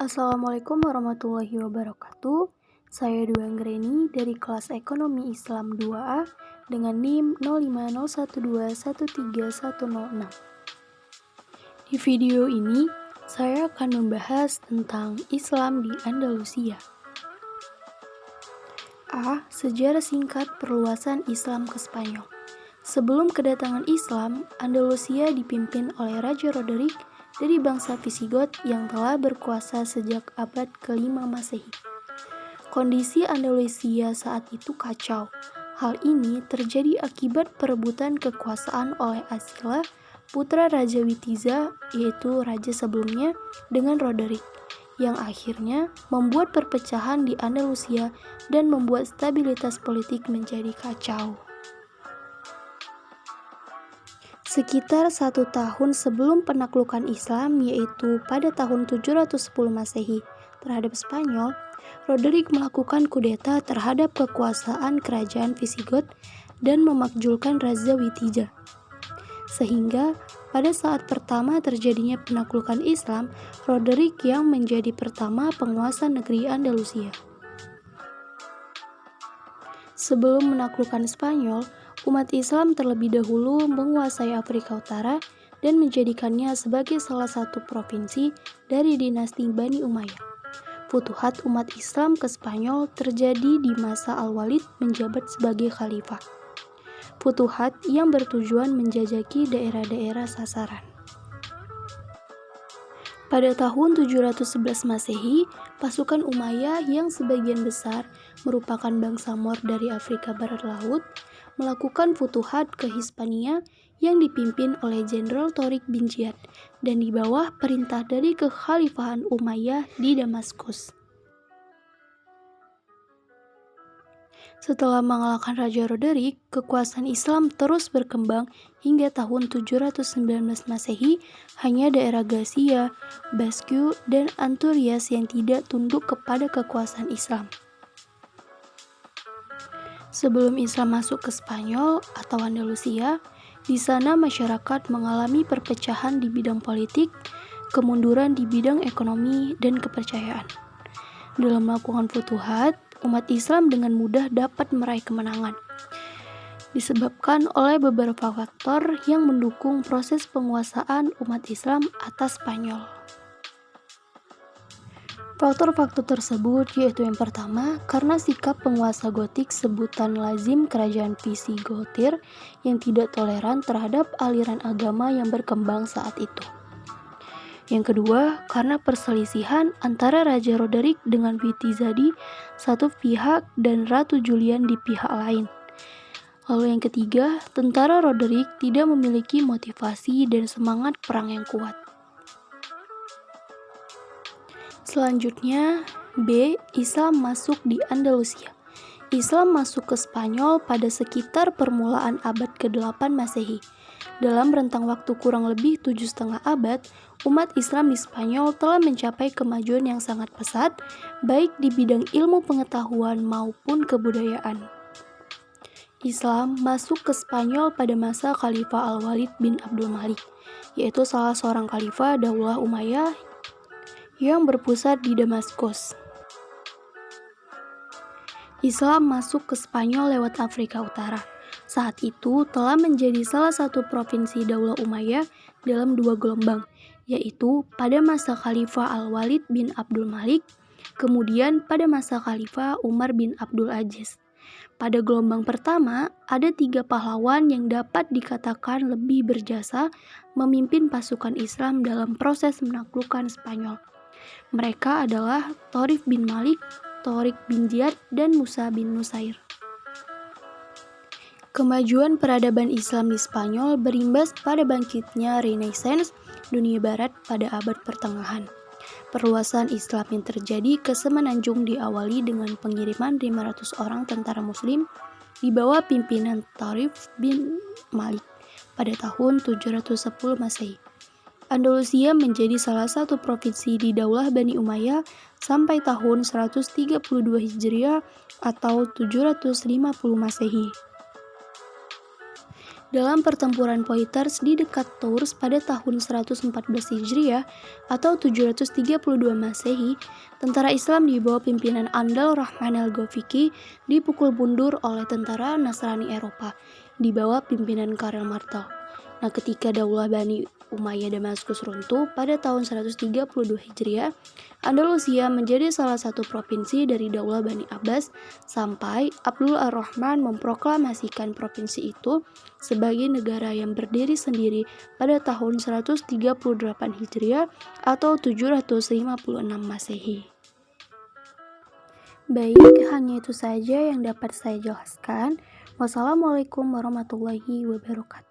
Assalamualaikum warahmatullahi wabarakatuh. Saya Dwi Anggreni dari kelas Ekonomi Islam 2A dengan NIM 0501213106. Di video ini, saya akan membahas tentang Islam di Andalusia. Sejarah singkat perluasan Islam ke Spanyol. Sebelum kedatangan Islam, Andalusia dipimpin oleh Raja Roderick dari bangsa Visigot yang telah berkuasa sejak abad ke-5 Masehi. Kondisi Andalusia saat itu kacau. Hal ini terjadi akibat perebutan kekuasaan oleh Asila, putra Raja Witiza, yaitu raja sebelumnya, dengan Roderick, yang akhirnya membuat perpecahan di Andalusia dan membuat stabilitas politik menjadi kacau. Sekitar 1 tahun sebelum penaklukan Islam, yaitu pada tahun 710 Masehi terhadap Spanyol, Roderick melakukan kudeta terhadap kekuasaan kerajaan Visigot dan memakzulkan Raja Witiza. Sehingga pada saat pertama terjadinya penaklukan Islam, Roderick yang menjadi pertama penguasa negeri Andalusia. Sebelum menaklukkan Spanyol, umat Islam terlebih dahulu menguasai Afrika Utara dan menjadikannya sebagai salah satu provinsi dari dinasti Bani Umayyah. Futuhat umat Islam ke Spanyol terjadi di masa Al-Walid menjabat sebagai khalifah. Futuhat yang bertujuan menjajaki daerah-daerah sasaran. Pada tahun 711 Masehi, pasukan Umayyah yang sebagian besar merupakan bangsa Moor dari Afrika Barat Laut melakukan futuhat ke Hispania yang dipimpin oleh Jenderal Tariq bin Ziyad dan di bawah perintah dari kekhalifahan Umayyah di Damaskus. Setelah mengalahkan Raja Roderick, kekuasaan Islam terus berkembang hingga tahun 719 Masehi. Hanya daerah Gasia, Basque, dan Asturias yang tidak tunduk kepada kekuasaan Islam. Sebelum Islam masuk ke Spanyol atau Andalusia, di sana masyarakat mengalami perpecahan di bidang politik, kemunduran di bidang ekonomi, dan kepercayaan. Dalam melakukan futuhat, umat Islam dengan mudah dapat meraih kemenangan, disebabkan oleh beberapa faktor yang mendukung proses penguasaan umat Islam atas Spanyol. Faktor-faktor tersebut yaitu yang pertama, karena sikap penguasa Gotik sebutan lazim kerajaan Visigotir yang tidak toleran terhadap aliran agama yang berkembang saat itu. Yang kedua, karena perselisihan antara Raja Roderick dengan Witiza di satu pihak dan Ratu Julian di pihak lain. Lalu yang ketiga, tentara Roderick tidak memiliki motivasi dan semangat perang yang kuat. Selanjutnya, B. Islam masuk di Andalusia. Islam masuk ke Spanyol pada sekitar permulaan abad ke-8 Masehi. Dalam rentang waktu kurang lebih 7,5 abad, umat Islam di Spanyol telah mencapai kemajuan yang sangat pesat, baik di bidang ilmu pengetahuan maupun kebudayaan. Islam masuk ke Spanyol pada masa Khalifah Al-Walid bin Abdul Malik, yaitu salah seorang khalifah Daulah Umayyah yang berpusat di Damaskus. Islam masuk ke Spanyol lewat Afrika Utara. Saat itu telah menjadi salah satu provinsi Daulah Umayyah dalam 2 gelombang, yaitu pada masa Khalifah Al-Walid bin Abdul Malik, kemudian pada masa Khalifah Umar bin Abdul Aziz. Pada gelombang pertama, ada 3 pahlawan yang dapat dikatakan lebih berjasa memimpin pasukan Islam dalam proses menaklukkan Spanyol. Mereka adalah Tariq bin Malik, Tariq bin Ziyad, dan Musa bin Nusair. Kemajuan peradaban Islam di Spanyol berimbas pada bangkitnya Renaissance dunia barat pada abad pertengahan. Perluasan Islam yang terjadi ke Semenanjung diawali dengan pengiriman 500 orang tentara muslim di bawah pimpinan Tariq bin Malik pada tahun 710 Masehi. Andalusia menjadi salah satu provinsi di Daulah Bani Umayyah sampai tahun 132 Hijriah atau 750 Masehi. Dalam pertempuran Poitiers di dekat Tours pada tahun 114 Hijriah atau 732 Masehi, tentara Islam di bawah pimpinan Andal Rahman al-Ghafiqi dipukul mundur oleh tentara Nasrani Eropa di bawah pimpinan Karl Martel. Nah, ketika Daulah Bani Umayyah Damaskus runtuh pada tahun 132 Hijriah, Andalusia menjadi salah satu provinsi dari Daulah Bani Abbas sampai Abdul ar-Rahman memproklamasikan provinsi itu sebagai negara yang berdiri sendiri pada tahun 138 Hijriah atau 756 Masehi. Baik, hanya itu saja yang dapat saya jelaskan. Wassalamualaikum warahmatullahi wabarakatuh.